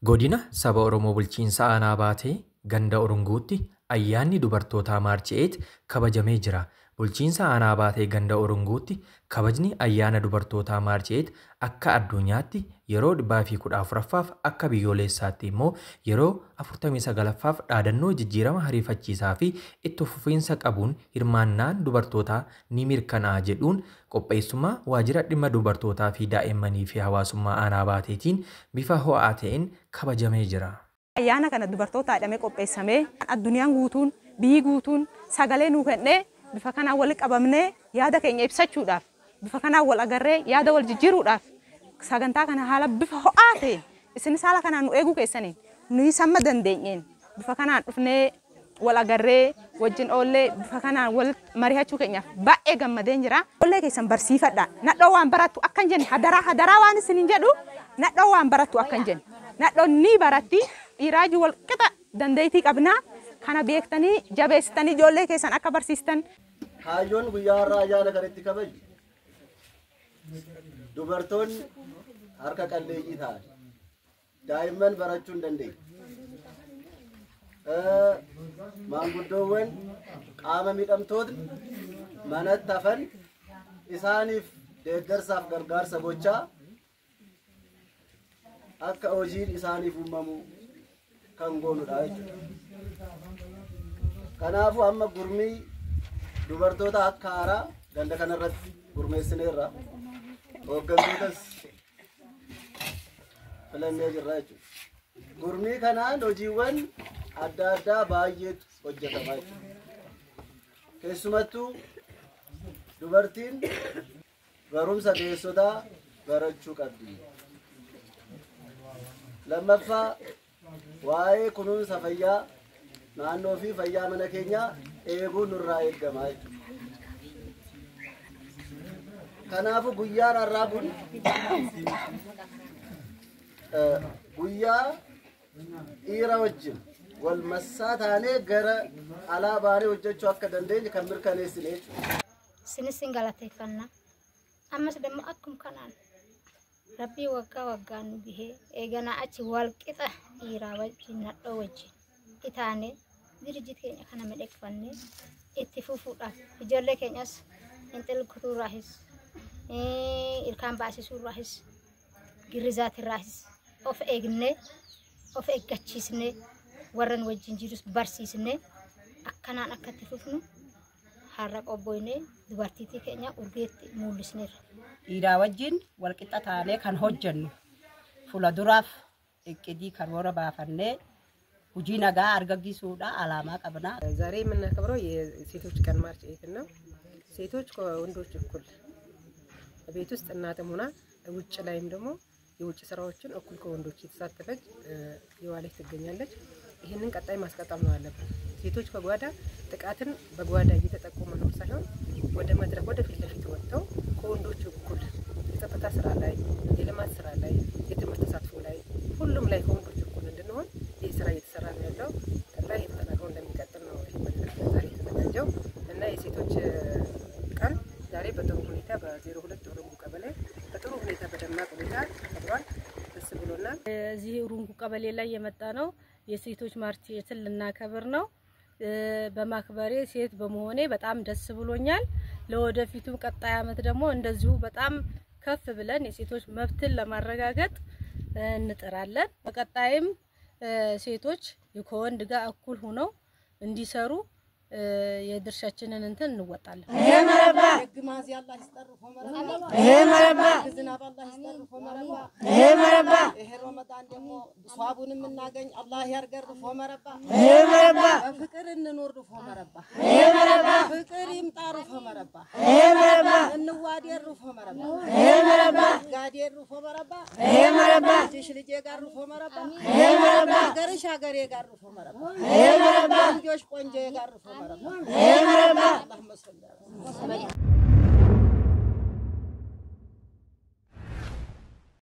Godina saba Oromoo bulchiinsa aanaa baatee ganda Urunguutti ayyaanni dubartootaa Maarcheet kabajamee jira. Bulchiinsa aanaa baatee ganda Urunguutti kabajni ayyaana dubartootaa Maarcheet akka addunyaatti yeroo 14affaaf akka biyyoolessaatti immoo yeroo 49ffaaf dhaadannoo jijjiirama hariifachiisaa fi itti fufiinsa qabuun hirmaannaan dubartootaa ni mirkanaa'a jedhuun qopheessummaa waajjira dhimma dubartootaa fi daa'immanii fi hawaasummaa aanaa baateetiin bifa ho'aa ta'een kabajamee jira. Ayyaana kana dubartoota dhamee qopheessamee addunyaan guutuun biyyi guutuun sagalee nuu kennee bifa kanaan wal qabamnee yaada keenya ibsachuudhaaf bifa kanaan wal agarree yaada wal jijjiiruudhaaf sagantaa kana haala bifa ho'aa ta'een isinis haala kanaan nu eeguu keessaniin nuyi samma dandeenyeen bifa kanaan dhufnee wal agarree wajjin oollee bifa kanaan wal mari'achuu keenyaaf baay'ee gammadeen jira. Oollee keessan barsiifadha. Nadhoo waan barattu akka hin jenne hadaraa waan isiniin jedhu nadhoo waan barattu akka hin jenne nadhoon ni baratti dhiiraaju wal qixa dandeettii qabnaa kana beektanii jabeessitanii ijoollee keessan akka barsiistan. Kaayyoon guyyaa har'aa ayyaana kanatti kabaju dubartoonni harka qalleeyyii ta'an daa'imman barachuu hin dandeenye maanguddoowwan qaama miidhamtootni manatti hafan isaaniif deeggarsaaf gargaarsa gochaa akka hojiin isaaniif uumamu kan goonudha jechuudha. Kanaafuu amma gurmii dubartoota akka haaraa ganda kanarratti gurmeessineerra hooggantootas filannee jirra jechuudha. Gurmii kanaan hojiiwwan adda addaa baay'eetu hojjetamaa jechuudha. Keessumattuu dubartiin barumsa deessotaa barachuu qabdi. Lammaffaa waa'ee kunuunsa fayyaa naannoo fi fayyaa mana keenyaa eeguun nurraa eegama jechuudha. Kanaafuu guyyaan har'aa kun guyyaa dhiira wajjin wal massaa taanee gara alaa baanee hojjechuu akka dandeenye kan mirkaneessine jechuudha. Sinis galateeffannaa. Ammas dammo akkuma kanaan Rabbii waggaa waggaan nu bihee eeganaa achi wal qixa dhiiraa wajjin nadhoo wajjin itaanee dirjit keenya kana midheegfannee itti fufuudhaaf ijoollee keenyas inxilli kutuurraahis ilkaan baasisuurraahis girrizaatirraahis of eegnee of eeggachiisnee warran wajjin jirus barsiisnee akkanaan akka itti fufnu har'a qobboynee dubartiitii keenya urgeetti mul'isneerra. Dhiiraa wajjin wal qixa taanee kan hojjennu fuula duraaf eqqidii karoora baafannee hojii nagaa argamsiisuudha ዓላማ qabna. ዛሬ የምናከብረው የሴቶች ቀን ማርቼት ነው። ሴቶች ከወንዶች እኩል ቤት ውስጥ እናትም ሆና ውጭ ላይም ደግሞ የውጭ ስራዎችን እኩል ከወንዶች የተሳተፈች የዋለች ትገኛለች። ይሄንን ቀጣይ ማስቀጠል ነው ያለብን። ሴቶች ከጓዳ ጥቃትን በጓዳ እየተጠቁ መኖር ሳይሆን ወደ መድረክ ወደ ፊት ለፊት ወጥተው ከወንዶች እኩል የጸጥታ ስራ ላይ የልማት ስራ ላይ የትምህርት ተሳትፎ ላይ ሁሉም ላይ ከወንዶች እኩል እንድንሆን ይህ ስራ እየተሰራ ነው ያለው። ቀጣይ የተጠናከረው እንደሚቀጥል ነው ይሄ መድረክ ዛሬ የተዘጋጀው እና የሴቶች ቀን ዛሬ በጥሩ ሁኔታ በ02 ኡሩንጉ ቀበሌ በጥሩ ሁኔታ በደማቅ ሁኔታ ተከብሯል። ደስ ብሎናል። እዚህ ኡሩንጉ ቀበሌ ላይ የመጣ ነው የሴቶች ማርቼትን ልናከብር ነው። በማክበሬ ሴት በመሆኔ በጣም ደስ ብሎኛል። ለወደፊቱ ቀጣይ አመት ደግሞ እንደዚሁ በጣም ከፍ ብለን የሴቶች መብትን ለማረጋገጥ እንጥራለን። በቀጣይም ሴቶች ከወንድ ጋር እኩል ሆነው እንዲሰሩ የድርሻችንን እንትን እንወጣለን። ይሄ መረባ ግማዝ ያላህ ይስጠርፎ መረባ ይሄ መረባ ዝናብ አላህ ይስጠርፎ መረባ ይሄ መረባ ይሄ ረመዳን ደግሞ ሷቡንም እናገኝ አላህ ያርገርፎ መረባ ይሄ መረባ ፍቅር እንኖርፎ መረባ ይሄ መረባ ፍቅር ይምጣርፎ መረባ ይሄ መረባ እንዋደርፎ መረባ ይሄ መረባ ጋዴርፎ መረባ ይሄ መረባ ልጅ ጋርፎ መረባ ይሄ መረባ ገርሽ ሀገሬ ጋርፎ መረባ ይሄ መረባ ልጆች ቆንጆ ጋርፎ መረባ ይሄ መረባ